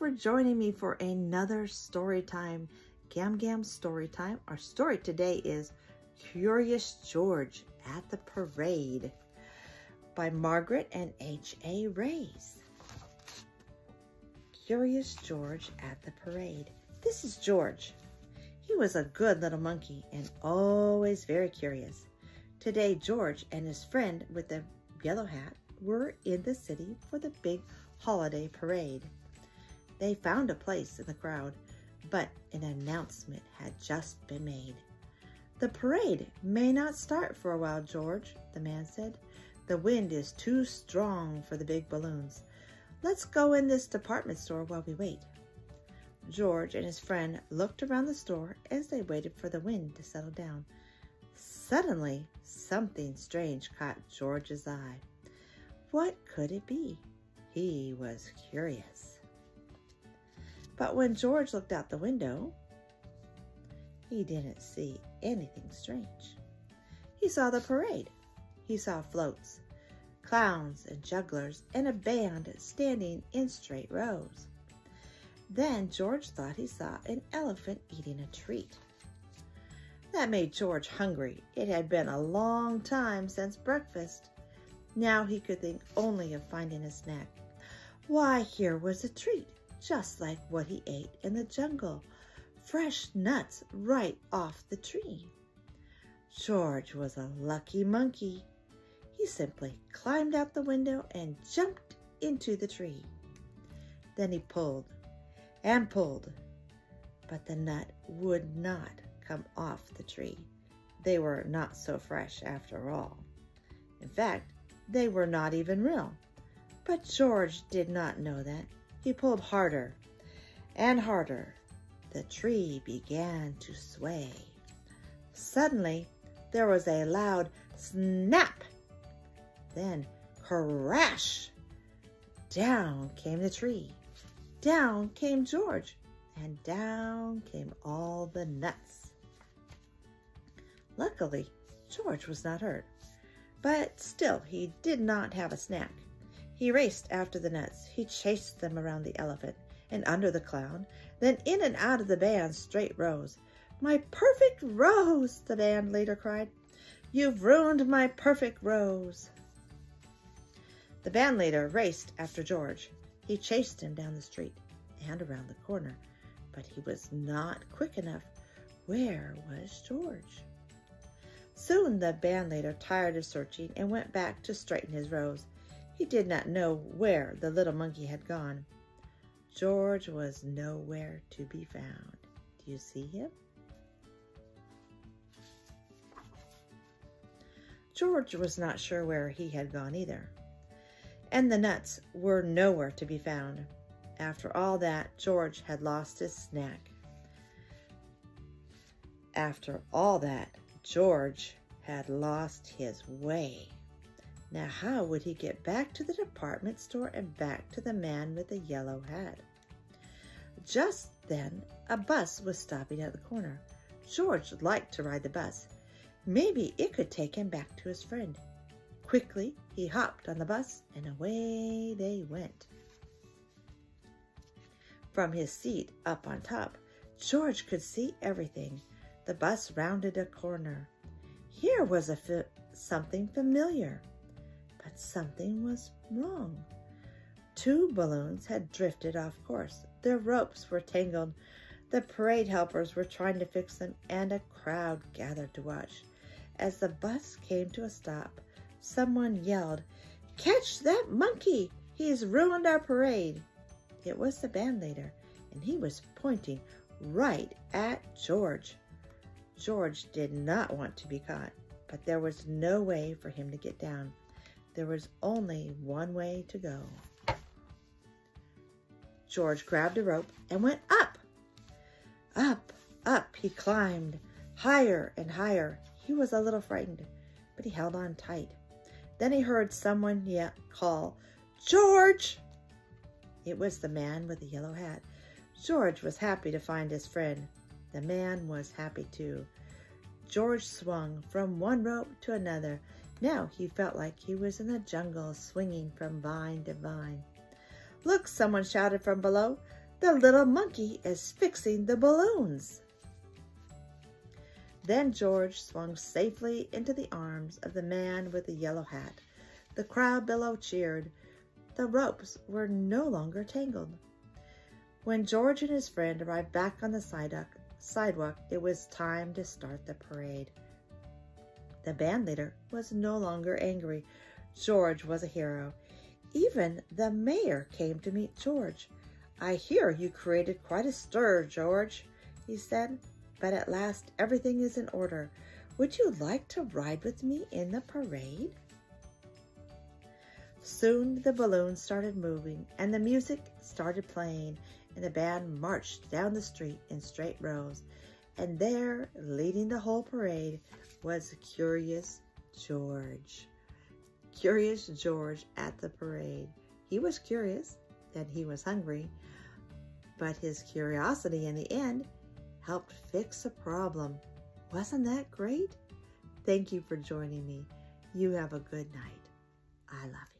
for joining me for another story time. Gam Gam story time. Our story today is Curious George at the Parade by Margaret and H.A. Rays. Curious George at the Parade. This is George. He was a good little monkey and always very curious. Today, George and his friend with the yellow hat were in the city for the big holiday parade. They found a place in the crowd, but an announcement had just been made. "The parade may not start for a while, George," the man said. "The wind is too strong for the big balloons. Let's go in this department store while we wait." George and his friend looked around the store as they waited for the wind to settle down. Suddenly, something strange caught George's eye. What could it be? He was curious. But when George looked out the window, he didn't see anything strange. He saw the parade. He saw floats, clowns and jugglers, and a band standing in straight rows. Then George thought he saw an elephant eating a treat. That made George hungry. It had been a long time since breakfast. Now he could think only of finding a snack. Why, here was a treat, just like what he ate in the jungle. Fresh nuts right off the tree. George was a lucky monkey. He simply climbed out the window and jumped into the tree. Then he pulled and pulled, but the nut would not come off the tree. They were not so fresh after all. In fact, they were not even real. But George did not know that. He pulled harder and harder. The tree began to sway. Suddenly, there was a loud snap. Then, crash! Down came the tree. Down came George. And down came all the nuts. Luckily, George was not hurt. But still, he did not have a snack. He raced after the nuts. He chased them around the elephant and under the clown, then in and out of the band's straight rows. "My perfect rose!" the band leader cried. "You've ruined my perfect rose!" The band leader raced after George. He chased him down the street and around the corner, but he was not quick enough. Where was George? Soon the band leader tired of searching and went back to straighten his rows. He did not know where the little monkey had gone. George was nowhere to be found. Do you see him? George was not sure where he had gone either. And the nuts were nowhere to be found. After all that, George had lost his snack. After all that, George had lost his way. Now, how would he get back to the department store and back to the man with the yellow hat? Just then, a bus was stopping at the corner. George liked to ride the bus. Maybe it could take him back to his friend. Quickly, he hopped on the bus, and away they went. From his seat up on top, George could see everything. The bus rounded a corner. Here was something familiar, but something was wrong. 2 balloons had drifted off course. Their ropes were tangled. The parade helpers were trying to fix them, and a crowd gathered to watch. As the bus came to a stop, someone yelled, "Catch that monkey! He's ruined our parade!" It was the band leader, and he was pointing right at George. George did not want to be caught, but there was no way for him to get down. There was only one way to go. George grabbed a rope and went up. Up, up he climbed, higher and higher. He was a little frightened, but he held on tight. Then he heard someone call, "George!" It was the man with the yellow hat. George was happy to find his friend. The man was happy too. George swung from one rope to another. Now he felt like he was in the jungle, swinging from vine to vine. "Look!" someone shouted from below. The little monkey is fixing the balloons." Then George swung safely into the arms of the man with the yellow hat. The crowd below cheered. The ropes were no longer tangled. When George and his friend arrived back on the sidewalk, it was time to start the parade. The band leader was no longer angry. George was a hero. Even the mayor came to meet George. "I hear you created quite a stir, George," he said. "But at last everything is in order. Would you like to ride with me in the parade?" Soon the balloons started moving and the music started playing, and the band marched down the street in straight rows. And there, leading the whole parade, was Curious George. Curious George at the parade. He was curious and he was hungry, but his curiosity in the end helped fix a problem. Wasn't that great? Thank you for joining me. You have a good night. I love you.